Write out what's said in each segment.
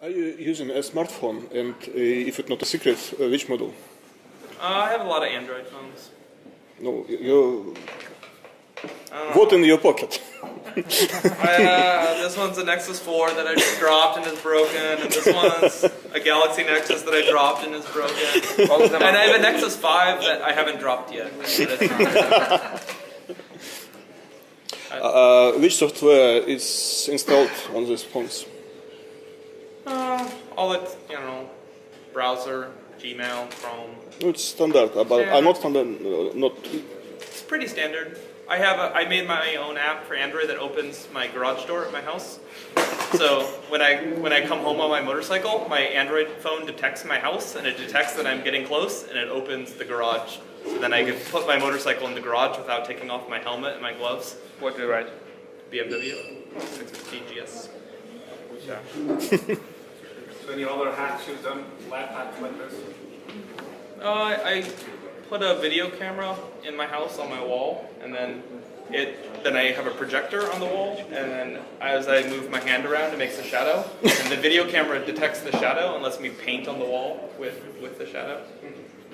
Are you using a smartphone, and if it's not a secret, which model? I have a lot of Android phones. No, you. What in your pocket? This one's a Nexus 4 that I just dropped and is broken, and this one's a Galaxy Nexus that I dropped and is broken. And I have a Nexus 5 that I haven't dropped yet. Which software is installed on these phones? All the, browser, Gmail, Chrome. It's standard, but not standard. Not. It's pretty standard. I made my own app for Android that opens my garage door at my house. So when I come home on my motorcycle, my Android phone detects my house and it detects that I'm getting close and it opens the garage. So then I can put my motorcycle in the garage without taking off my helmet and my gloves. What do you write? BMW 615 GS. Yeah. So any other hacks you've done, lab hacks like this? I put a video camera in my house on my wall, and then I have a projector on the wall, and then as I move my hand around, it makes a shadow, and the video camera detects the shadow and lets me paint on the wall with the shadow.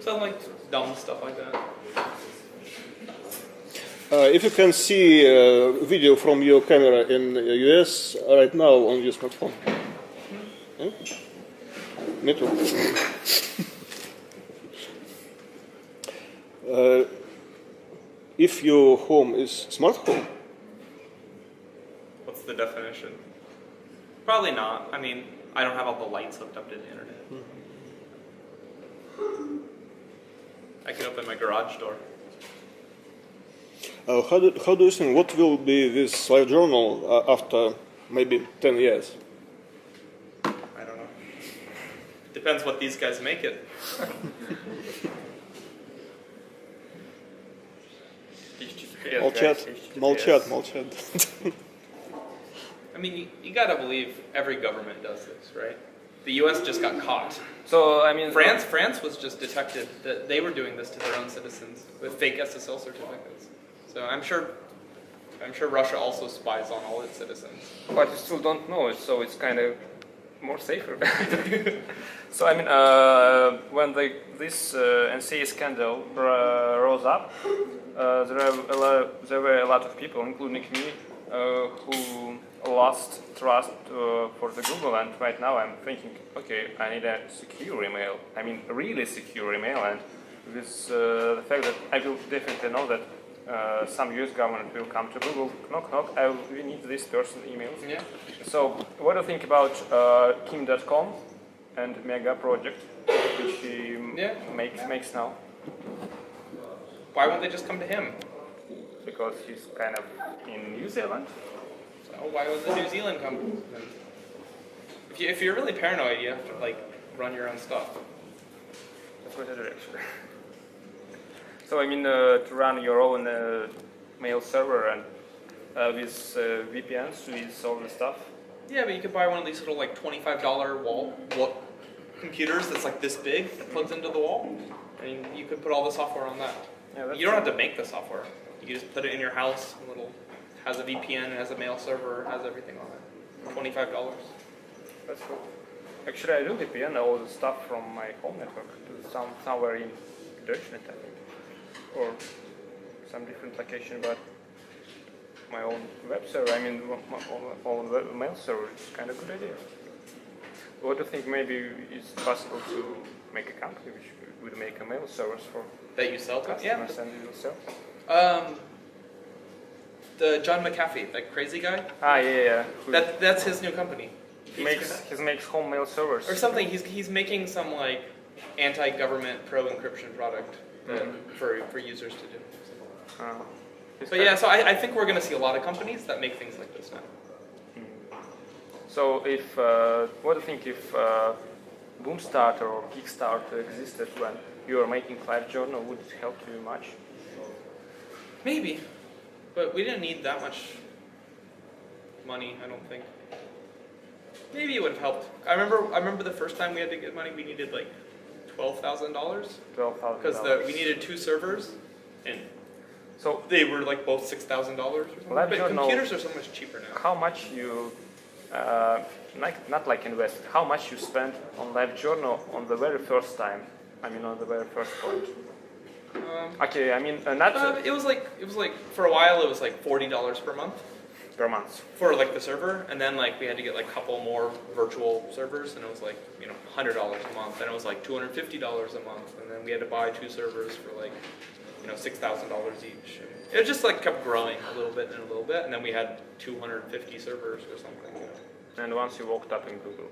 So like dumb stuff like that. If you can see video from your camera in the US right now on your smartphone. Me too. If your home is smart home. What's the definition? Probably not. I mean, I don't have all the lights hooked up to the internet. I can open my garage door. How do you think, what will be this LiveJournal after maybe 10 years? I don't know. Depends what these guys make it. Молчат. I mean, you gotta believe every government does this, right? The U.S. just got caught. So I mean, France was just detected that they were doing this to their own citizens with fake SSL certificates. So I'm sure Russia also spies on all its citizens. But you still don't know it, so it's kind of more safer. So I mean, when this NCA scandal rose up, there were a lot of people, including me, who lost trust for the Google, and right now I'm thinking, okay, I need a secure email. I mean, really secure email, and with the fact that I will definitely know that some US government will come to Google, knock knock, we need this person emails. Yeah. So what do you think about Kim.com and Mega project, which he makes now? Why won't they just come to him? Because he's kind of in New Zealand. So why would the New Zealand come? If you're really paranoid, you have to like run your own stuff. That's what I do actually. So I mean, to run your own mail server and with VPNs, with all the stuff. Yeah, but you could buy one of these little like $25 wall computers that's like this big that plugs into the wall. I mean, you could put all the software on that. Yeah, you don't have to make the software. You can just put it in your house. Has a VPN, has a mail server, has everything on it. $25. That's cool. Actually, I do VPN all the stuff from my home network to somewhere in Deutschland, I think, or some different location, but my own web server. I mean, my own mail server is kind of a good idea. What do you think? Maybe it's possible to make a company which would make a mail service for that you sell to customers and you sell? The John McAfee, that crazy guy. Yeah. That's his new company. He makes home mail servers or something. He's making some like anti-government pro-encryption product for users to do. But yeah, so I think we're going to see a lot of companies that make things like this now. So if what do you think if Boomstarter or Kickstarter existed when you were making LiveJournal, would it help you much? Maybe, but we didn't need that much money, I don't think. Maybe it would have helped. I remember the first time we had to get money, we needed like $12,000. $12,000. Because we needed 2 servers, and so they were like both $6,000 or something. But computers are so much cheaper now. How much you not like invest. How much you spent on LiveJournal on the very first time? I mean, on the very first point. Okay, I mean, not. It was like for a while it was like $40 per month. Per month. For like the server, and then like we had to get like a couple more virtual servers, and it was like $100 a month, and it was like $250 a month, and then we had to buy 2 servers for like $6,000 each. And it just like kept growing a little bit and a little bit, and then we had 250 servers or something. And once you walked up in Google.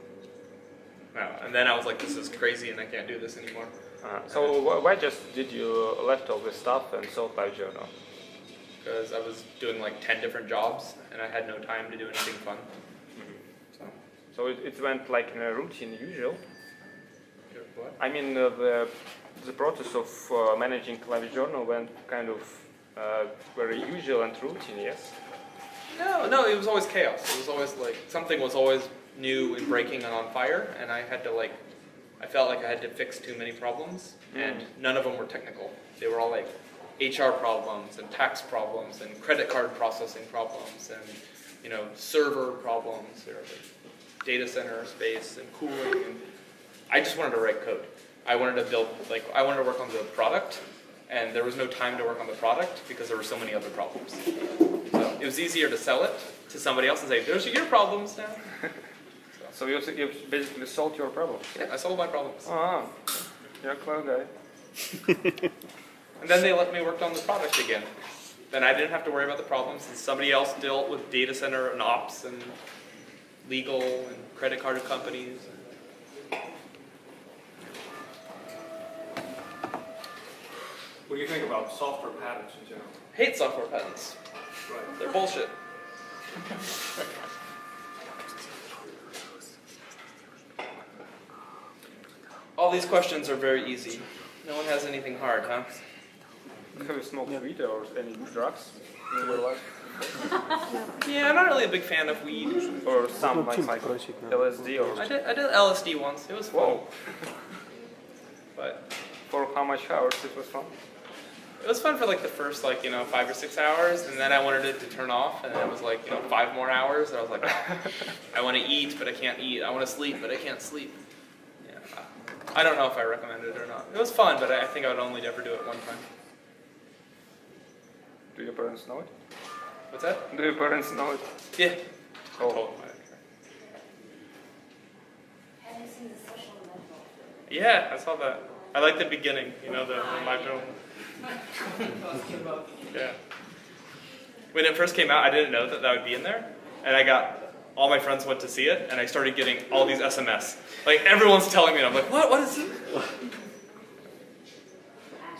And then I was like, this is crazy, and I can't do this anymore. So why just did you left all this stuff and sold LiveJournal? Because I was doing like 10 different jobs, and I had no time to do anything fun. So it went like in a routine, usual. What? I mean, the process of managing LiveJournal went kind of very usual and routine, yes? No, it was always chaos. It was always like, something was always new and breaking and on fire, and I had to like, I felt like I had to fix too many problems, and none of them were technical. They were all like HR problems and tax problems and credit card processing problems and server problems or like data center space and cooling. And I just wanted to write code. I wanted to build, like, I wanted to work on the product, and there was no time to work on the product because there were so many other problems. So it was easier to sell it to somebody else and say, "There's your problems now." So you basically solved your problems. Yeah, I solved my problems. Ah, you're a clever guy. And then they let me work on the product again. Then I didn't have to worry about the problems, and somebody else dealt with data center and ops and legal and credit card companies. What do you think about software patents in general? Hate software patents. Right. They're bullshit. All these questions are very easy. No one has anything hard, huh? Have you smoked weed or any drugs in your life? Yeah, I'm not really a big fan of weed. Or some like LSD or... I did LSD once. It was fun. Whoa. But for how much hours it was fun? it was fun for like the first 5 or 6 hours, and then I wanted it to turn off, and then it was 5 more hours, and I was like, I want to eat, but I can't eat. I want to sleep, but I can't sleep. Yeah, I don't know if I recommend it or not. It was fun, but I think I would only ever do it one time. Do your parents know it? What's that? Do your parents know it? Yeah. Oh. I told them. Have you seen the social network? Yeah, I saw that. I like the beginning, the LiveJournal. Yeah. When it first came out, I didn't know that would be in there, and all my friends went to see it, and I started getting all these SMS. Like, everyone's telling me, and I'm like, what is it?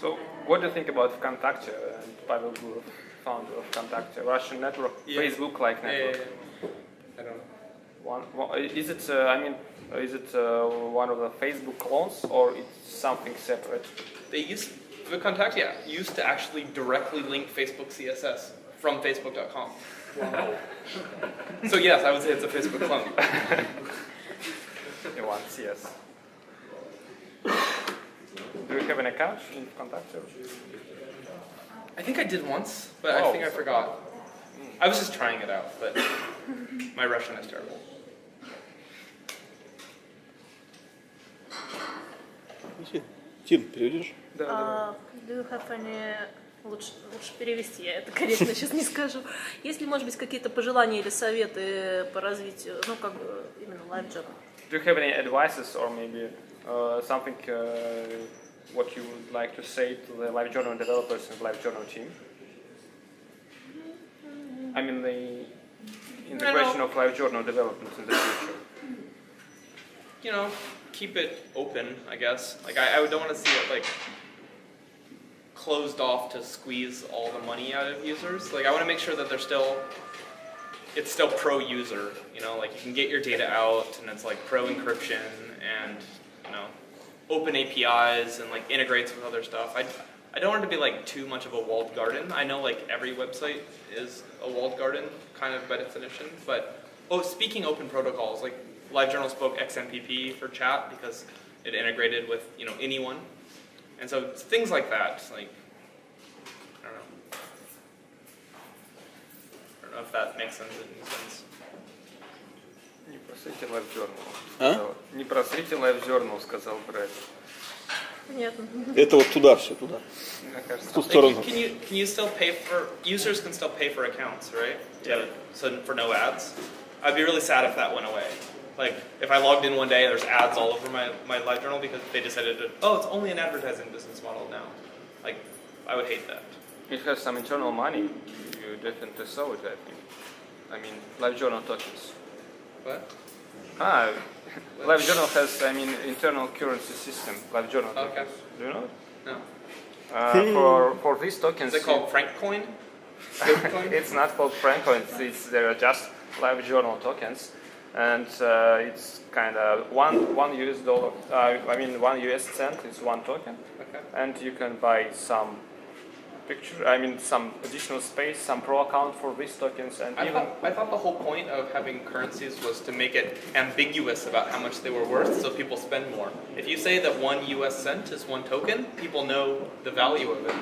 So, what do you think about VKontakte and Pavel Gurov, founder of VKontakte, Russian network, Yeah. Facebook-like network? Yeah. I don't know. Is it? Is it one of the Facebook clones, or it's something separate? VKontakte used to actually directly link Facebook CSS from Facebook.com. Wow. So yes, I would say it's a Facebook clone. You want CS? Do you have an account in VKontakte? I think I did once, but I think I forgot. I was just trying it out, but my Russian is terrible. Тим, переведешь? Да. Do you have any... Лучше перевести, я это корректно сейчас не скажу. Есть ли, может быть, какие-то пожелания или советы по развитию, именно LiveJournal? Do you have any advices or maybe something what you would like to say to the LiveJournal developers and LiveJournal team? I mean the integration of LiveJournal development in the future. Keep it open, I guess. I don't want to see it closed off to squeeze all the money out of users. I want to make sure that it's still pro-user. You can get your data out, and it's pro encryption and open APIs and integrates with other stuff. I don't want it to be too much of a walled garden. I know every website is a walled garden kind of by definition, but speaking open protocols, LiveJournal spoke XMPP for chat because it integrated with anyone, and so things like that. I don't know if that makes sense. Не просрите LiveJournal. А? Не просрите LiveJournal, сказал Брэд. Понятно. Это вот туда все, туда. Мне кажется, В ту Like, сторону. can you still pay for users can still pay for accounts, right? Yeah. So for no ads. I'd be really sad if that went away. Like if I logged in one day and there's ads all over my LiveJournal because they decided to it's only an advertising business model now. Like I would hate that. it has some internal money. You definitely saw it, I think. I mean, LiveJournal tokens. What? LiveJournal has, internal currency system. LiveJournal Okay. tokens. Do you know it? No. For these tokens, Is it called Frankcoin? it's not called Francoin. They're just LiveJournal tokens, and it's kind of one US dollar. One US cent is one token, Okay. and you can buy some some additional space, some pro account for these tokens, and I thought the whole point of having currencies was to make it ambiguous about how much they were worth so people spend more. If you say that 1 US cent is one token, people know the value of it.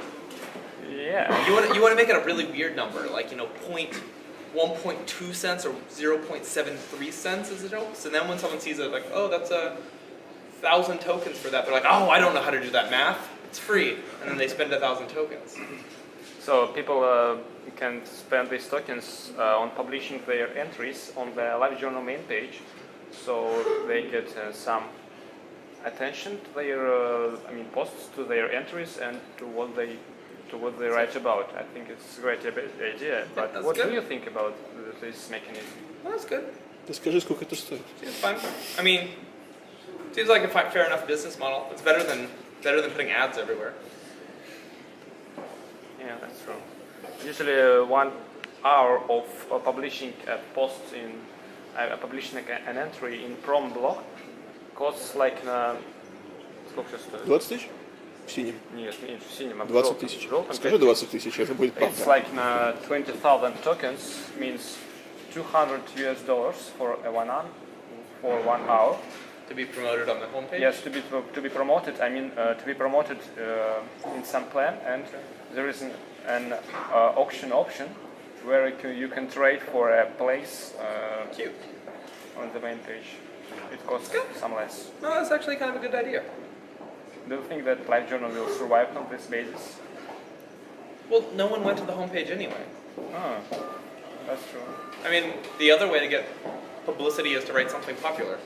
yeah. You want to make it a really weird number, like 1.2 cents or 0.73 cents is a joke. So then when someone sees it, like, oh, that's 1,000 tokens for that, they're like, oh, I don't know how to do that math. It's free, and then they spend 1,000 tokens. So people can spend these tokens on publishing their entries on the LiveJournal main page, so they get some attention to their posts to their entries and to what they write about. I think it's a great idea. But that's what good. do you think about this mechanism? Well, that's good. Ты скажи, сколько это стоит. Seems fine. I mean, seems like a fair enough business model. It's better than putting ads everywhere. Yeah, that's true. Usually 1 hour of publishing a post publishing an entry in prom blog costs like сколько стоит? 20 тысяч? В синем. Нет, в синем. 20 тысяч. в желтом Скажи 20 тысяч, это будет It's правда. like 20,000 tokens means $200 for for 1 hour. To be promoted on the homepage? Yes, to be promoted. To be promoted in some plan, and there is an auction option where you can trade for a place Cute. on the main page. It costs some less. No, that's actually kind of a good idea. Do you think that LiveJournal will survive on this basis? Well, no one went to the homepage anyway. Oh, that's true. I mean, the other way to get publicity is to write something popular.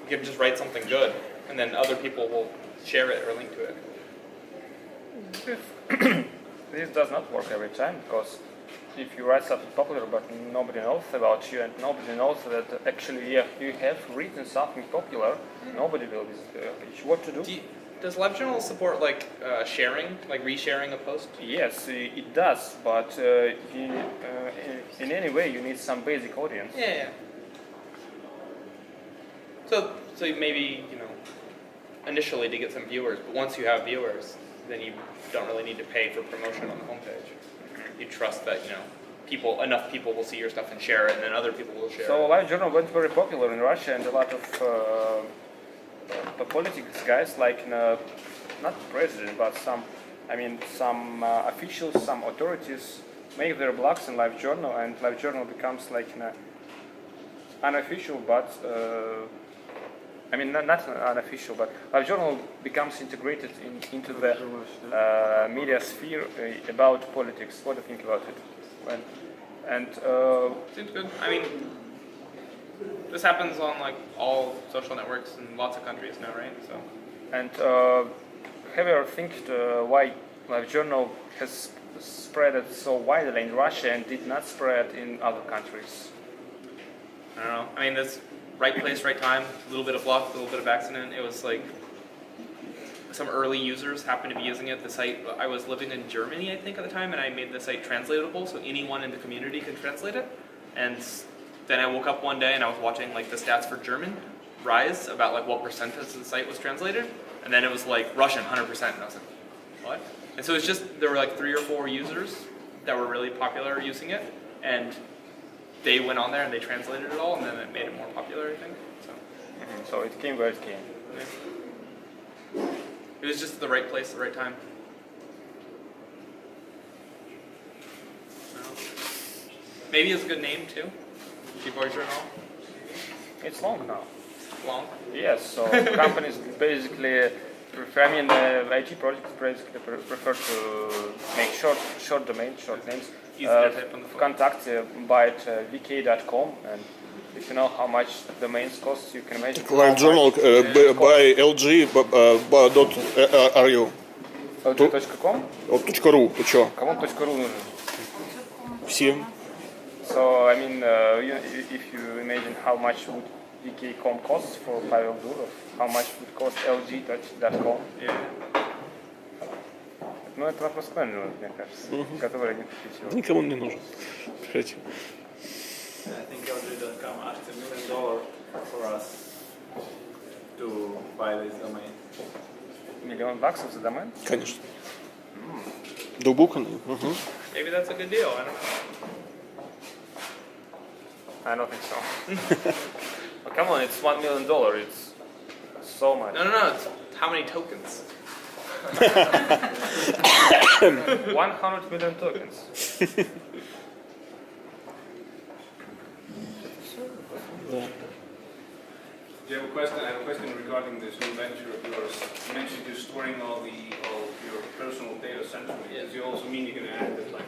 You can just write something good, and then other people will share it or link to it. This does not work every time, because if you write something popular but nobody knows about you and nobody knows that actually you have written something popular, nobody will visit the page. What to do? Does LiveJournal support like sharing, like resharing a post? Yes, it does, but in any way you need some basic audience. Yeah. So maybe initially to get some viewers, but once you have viewers, then you don't really need to pay for promotion on the homepage. You trust that enough people will see your stuff and share it, and then other people will share So it. LiveJournal went very popular in Russia, and a lot of politics guys, like not president, but some officials, some authorities make their blogs in LiveJournal, and LiveJournal becomes like unofficial, but not unofficial, but LiveJournal becomes integrated into the media sphere about politics. What do you think about it? Seems good. I mean, this happens on like all social networks in lots of countries now, right? So. And have you ever think why LiveJournal has spread it so widely in Russia and did not spread in other countries? I don't know. I mean, this right place, right time, a little bit of luck, a little bit of accident. It was like some early users happened to be using it. The site, I was living in Germany, I think, at the time, and I made the site translatable so anyone in the community could translate it. And then I woke up one day and I was watching like the stats for German rise about like what percentage of the site was translated, and then it was like Russian 100%, and I was like, what? And so it's just there were like 3 or 4 users that were really popular using it, and they went on there and they translated it all, and then it made it more popular, I think. So it came where it came. Yeah. It was just the right place, the right time. Maybe it's a good name too. LiveJournal. It's long now. Long. Yes, so companies basically prefer, IT projects basically prefer to make short domains, short names. Easy to type on the phone. Contact buy at vk.com, and if you know how much domains cost, you can imagine. LiveJournal by LG.ru. LG.com? .ru, ты чё? Кому .ru нужен? Всем. So, if you imagine how much would vk.com cost for Pavel Durov, how much would cost LG.com? Yeah. Ну, это вопрос к менеджеру, мне кажется, который не отвечал. Никому не нужен. Приходите. I think LG.com asked $1 million for us to buy this domain. $1 million за домен? Конечно. Дубуканный. Maybe that's a good deal. I don't know. I don't think so. Well, come on, it's $1 million. It's so much. No. It's how many tokens? 100 million tokens. Do you have a question? I have a question regarding this new venture of yours. You mentioned you're storing all your personal data centrally. Does it also mean you can act as like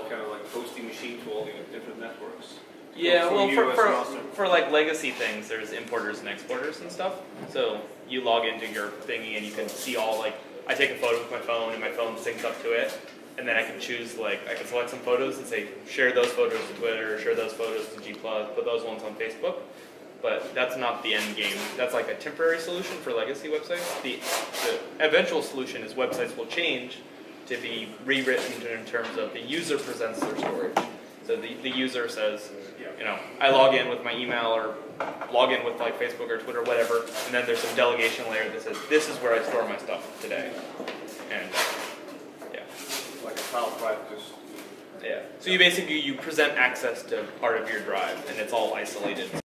kind of like a hosting machine to all the different networks? Yeah, For well, you as a master? for like legacy things, there's importers and exporters and stuff. So you log into your thingy and you can see all, like, I take a photo with my phone and my phone syncs up to it, and then I can choose, like, I can select some photos and say share those photos to Twitter, share those photos to G+, put those ones on Facebook. But that's not the end game. That's like a temporary solution for legacy websites. The eventual solution is websites will change to be rewritten in terms of the user presents their storage. So the user says, I log in with my email or log in with like Facebook or Twitter, whatever, and then there's some delegation layer that says, this is where I store my stuff today. And Like a file drive, just... Yeah. So you present access to part of your drive, and it's all isolated. This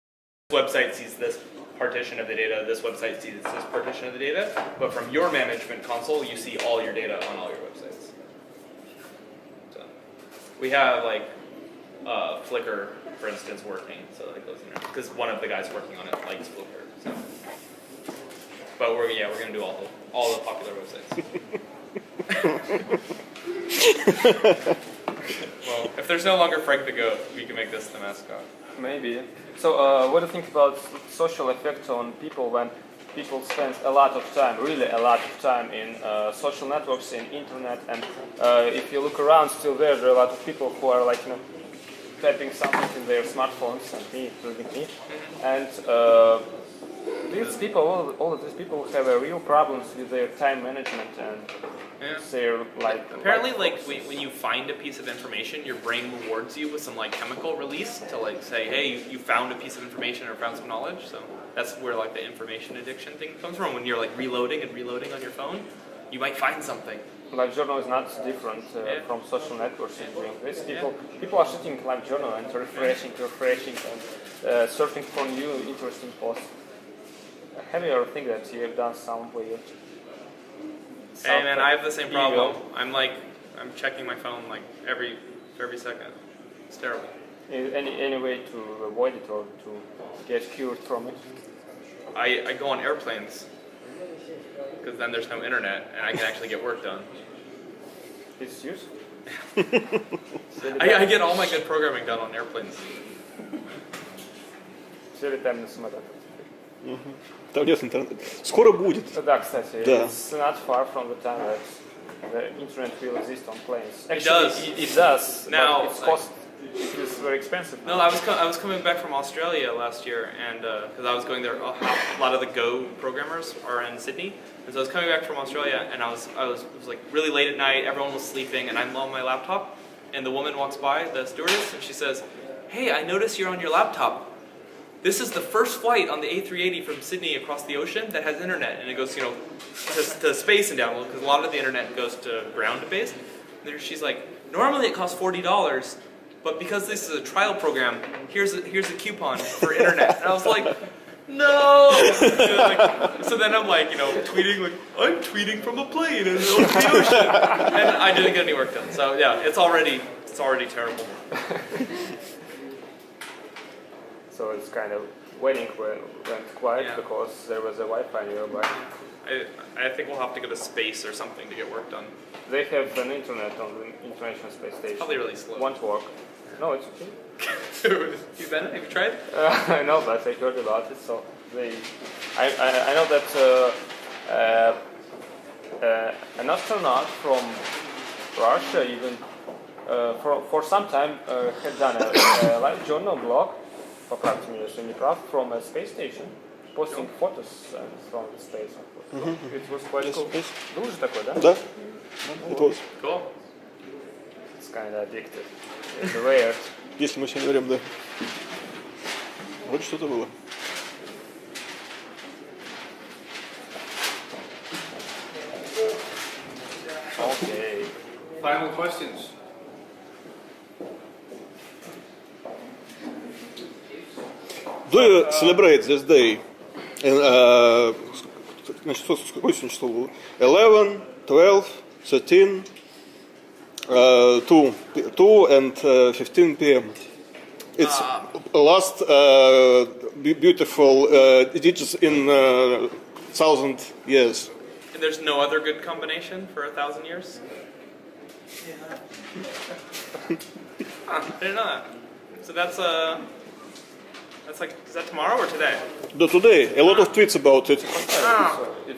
website sees this partition of the data, this website sees this partition of the data, but from your management console, you see all your data on all your websites. So we have like Flickr, for instance, working, so that goes in there, because one of the guys working on it likes Flickr. So. But we're going to do all the popular websites. Well, if there's no longer Frank the Goat, we can make this the mascot. Maybe. So, what do you think about social effect on people when people spend a lot of time, really a lot of time in social networks, in internet, and if you look around, still there are a lot of people who are like, typing something in their smartphones, and me, including me, and these people, all of these people have real problems with their time management and their Apparently, when you find a piece of information, your brain rewards you with some like chemical release to like say, hey, you found a piece of information or found some knowledge. So that's where like the information addiction thing comes from. When you're like reloading and reloading on your phone, you might find something. LiveJournal is not different from social networks in doing this. People are sitting LiveJournal and refreshing and searching for new interesting posts. Have you ever think that you have done some weird? Hey man, I have the same problem. I'm checking my phone like every second. It's terrible. Any way to avoid it or to get cured from it? I go on airplanes because then there's no internet and I can actually get work done. It's useful. I get all my good programming done on airplanes. Все летаем на самолетах. Там нет интернета. Скоро будет. Да, кстати, it's not far from the time that the internet will exist on planes. Actually, it does. Now, it is very expensive. No, I was coming back from Australia last year, and because I was going there, a lot of the Go programmers are in Sydney, and so I was coming back from Australia, and it was like really late at night. Everyone was sleeping, and I'm on my laptop, and the woman walks by, the stewardess, and she says, "Hey, I noticed you're on your laptop. This is the first flight on the A380 from Sydney across the ocean that has internet," and it goes, to space and down, because a lot of the internet goes to ground-based. And she's like, "Normally it costs $40, but because this is a trial program, here's a coupon for internet." And I was like, "No!" So then I'm like, tweeting like, "I'm tweeting from a plane in the ocean," and I didn't get any work done. So yeah, it's already terrible. So it's kind of waiting went quiet because there was a Wi-Fi nearby. I think we'll have to go to space or something to get work done. They have an internet on the International Space Station. Probably really slow. Won't work. No, it's okay. You been? Have you tried? I know, but I heard about it. So I know that an astronaut from Russia even for some time had done a LiveJournal blog for from a space station, posting photos from the space. It was quite cool. Был же такой, да? Да. It was. Cool. It's kind of addictive. It's weird. Если мы сегодня говорим, да. Вот что-то было. Okay. Final questions. Do you celebrate this day? Значит, какое сегодня число было? 11, 12, 13, 2 and 15 p.m. It's last beautiful digits in 1,000 years. And there's no other good combination for 1,000 years? I didn't know that. So that's like, is that tomorrow or today? No, today. A lot of tweets about it.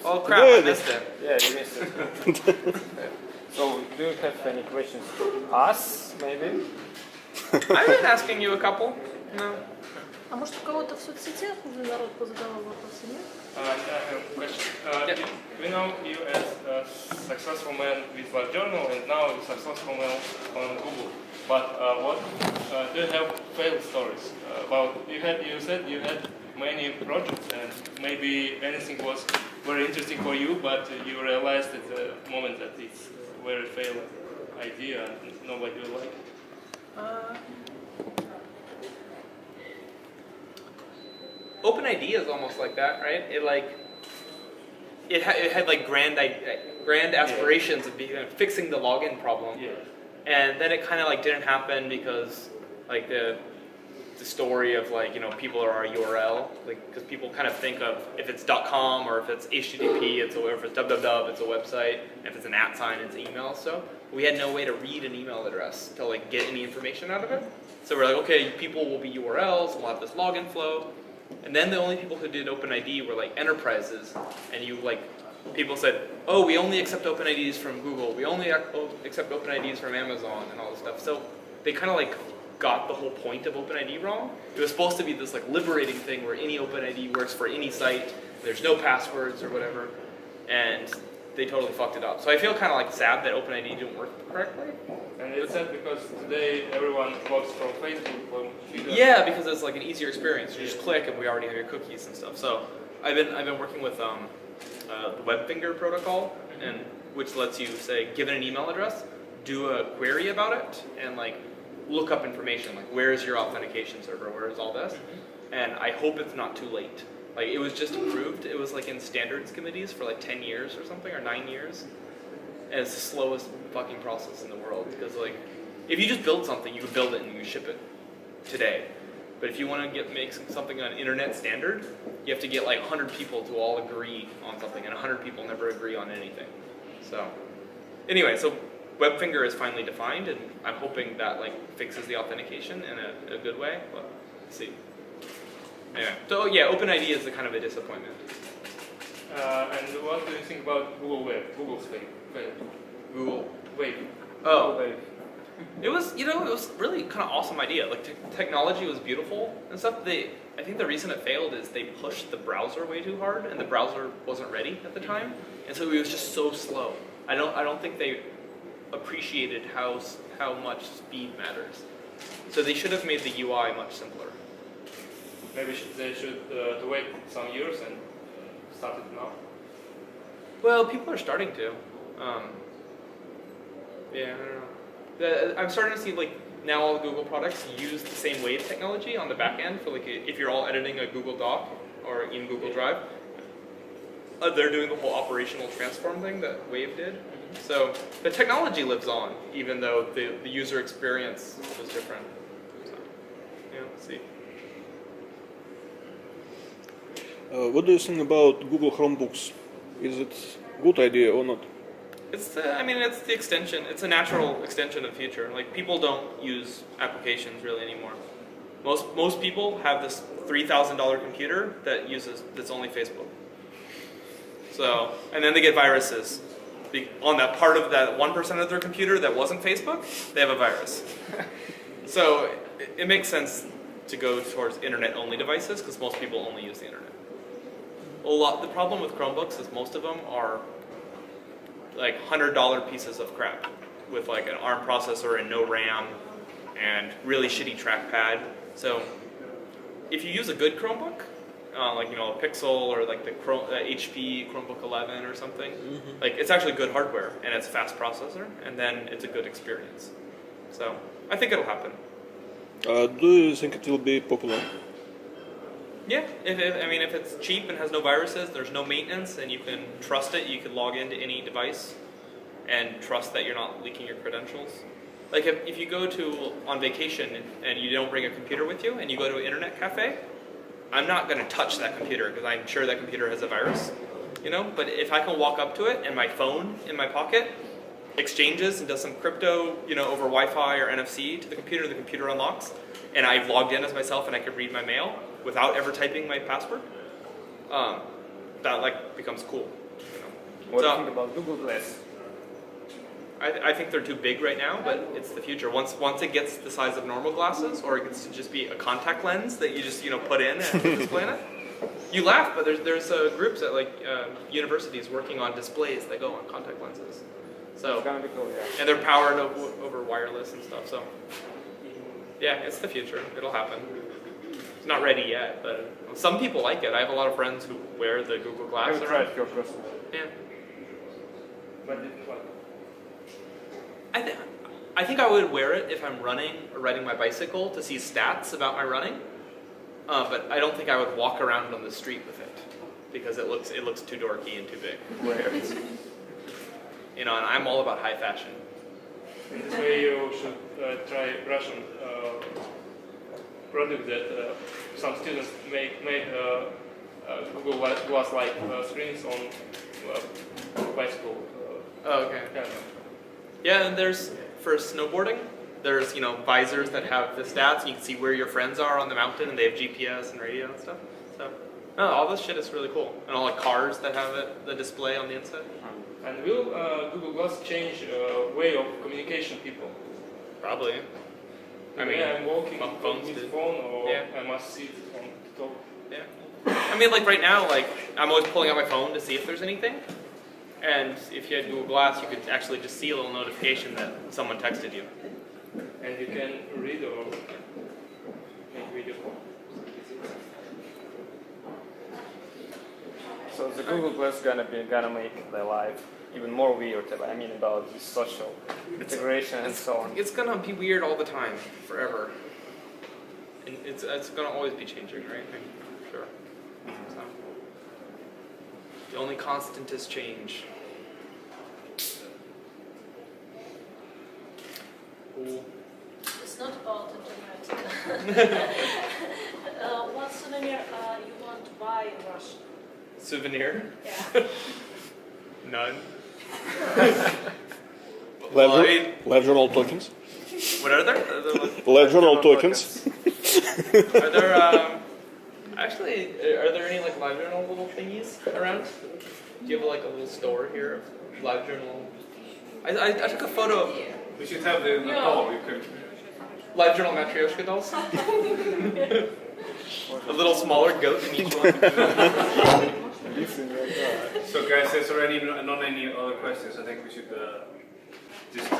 Oh crap, I missed it. Yeah, you missed it. So, do you have any questions to us, maybe? I've been asking you a couple. No. А может у кого-то в соцсетях уже народ позадавал вопросы, нет? I have a question. We know you as a successful man with LiveJournal and now a successful man on Google. But what do you have failed stories about? You said you had many projects and maybe anything was very interesting for you, but you realized at the moment that it's a very failed idea and nobody will like it. OpenID is almost like that, right? It had like grand aspirations of fixing the login problem, and then it kind of like didn't happen because like the story of like people are our URL, like because people kind of think of if it's .com or if it's HTTP, or if it's www, it's a website, and if it's an @ sign, it's email. So we had no way to read an email address to like get any information out of it. So we're like, okay, people will be URLs, we'll have this login flow. And then the only people who did OpenID were like enterprises, and people said, oh, we only accept OpenIDs from Google, we only accept OpenIDs from Amazon and all this stuff. So they kind of like got the whole point of OpenID wrong. It was supposed to be this like liberating thing where any OpenID works for any site, there's no passwords or whatever, and they totally fucked it up. So I feel kind of like sad that OpenID didn't work correctly. And it's sad because today everyone works from Facebook. Yeah, because it's like an easier experience. You just click and we already have your cookies and stuff. So I've been working with the WebFinger protocol, and which lets you say, given an email address, do a query about it and like look up information like where is your authentication server, where is all this, and I hope it's not too late. Like it was just approved. It was like in standards committees for like 10 years or something, or 9 years. And it's the slowest fucking process in the world because like if you just build something, you can build it and you ship it today. But if you want to make something an internet standard, you have to get like 100 people to all agree on something, and 100 people never agree on anything. So anyway, so WebFinger is finally defined, and I'm hoping that like fixes the authentication in a good way. But let's see. Anyway, so yeah, OpenID is a kind of a disappointment. And what do you think about Google Wave? Google's Wave. Google Wave. Oh. Google Wave. It was, it was really kind of awesome idea. Like technology was beautiful and stuff. I think the reason it failed is they pushed the browser way too hard, and the browser wasn't ready at the time, and so it was just so slow. I don't think they appreciated how much speed matters. So they should have made the UI much simpler. Maybe they should wait some years and start it now. Well, people are starting to. Yeah, I don't know. I'm starting to see like now all the Google products use the same Wave technology on the back end for like if you're all editing a Google Doc or in Google Drive. They're doing the whole operational transform thing that Wave did. So the technology lives on, even though the user experience was different. So, yeah, let's see. What do you think about Google Chromebooks? Is it a good idea or not? I mean, it's the extension. It's a natural extension of the future. Like, people don't use applications really anymore. Most people have this $3,000 computer that's only Facebook. So, and then they get viruses. On that part of that 1% of their computer that wasn't Facebook, they have a virus. So it makes sense to go towards internet-only devices because most people only use the internet. The problem with Chromebooks is most of them are like $100 pieces of crap with like an ARM processor and no RAM and really shitty trackpad. So if you use a good Chromebook, like, you know, a Pixel or like the HP Chromebook 11 or something, like, it's actually good hardware and it's a fast processor, and then it's a good experience. So I think it'll happen. Do you think it will be popular? Yeah, if it's cheap and has no viruses, there's no maintenance, and you can trust it, you can log into any device and trust that you're not leaking your credentials. Like, if you go on vacation and you don't bring a computer with you and you go to an internet cafe, I'm not going to touch that computer because I'm sure that computer has a virus, you know? But if I can walk up to it and my phone in my pocket exchanges and does some crypto, you know, over Wi-Fi or NFC to the computer unlocks, and I've logged in as myself and I can read my mail without ever typing my password, that, like, becomes cool, you know? What do you think about Google Glass? I think they're too big right now, but it's the future. Once it gets the size of normal glasses, or it gets to just be a contact lens that you just, you know, put in and display in it. You laugh, but there's groups at like universities working on displays that go on contact lenses. So It's gonna be cool, yeah. and they're powered over wireless and stuff. So yeah, it's the future. It'll happen. It's not ready yet, but some people like it. I have a lot of friends who wear the Google Glass. I've tried your person. Yeah. But didn't like. I think I would wear it if I'm running or riding my bicycle to see stats about my running, but I don't think I would walk around on the street with it because it looks too dorky and too big. Weird. You know, and I'm all about high fashion. In this way, you should try Russian product that some students made Google Glass-like screens on bicycle. Oh, okay. Yeah, and there's, for snowboarding, there's, you know, visors that have the stats, and you can see where your friends are on the mountain, and they have GPS and radio and stuff. So, no, all this shit is really cool. And all the cars that have the display on the inside. And will Google Glass change way of communication people? Probably. I mean, I'm walking phones with do. phone, or Yeah. I must sit on the top. Yeah. I mean, like right now, like, I'm always pulling out my phone to see if there's anything. And if you had Google Glass, you could actually just see a little notification that someone texted you. And you can read or make video call. So the Google Glass gonna make the life even more weird. I mean, about the social integration and so on. It's gonna be weird all the time, forever. And it's gonna always be changing, right? I'm sure. So, the only constant is change. Cool. It's not about internet. What souvenir you want to buy in Russia? Souvenir? Yeah. None. Well, I mean, LiveJournal tokens? what are there? LiveJournal tokens? Are there, actually, are there any like LiveJournal little thingies around? Do you have like a little store here of LiveJournal? I took a photo of We should have the call. You could. LiveJournal Matryoshka dolls. A little smaller goat in each one. So guys, there's already not any other questions. I think we should just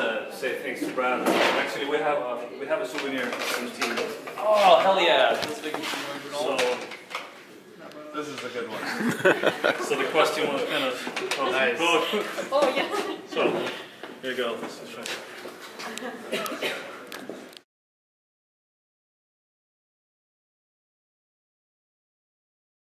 say thanks to Brad. Actually, we have a souvenir from the team. Oh, hell yeah. This big So this is a good one. So the question was kind of nice. Oh yeah. So here you go. This is right.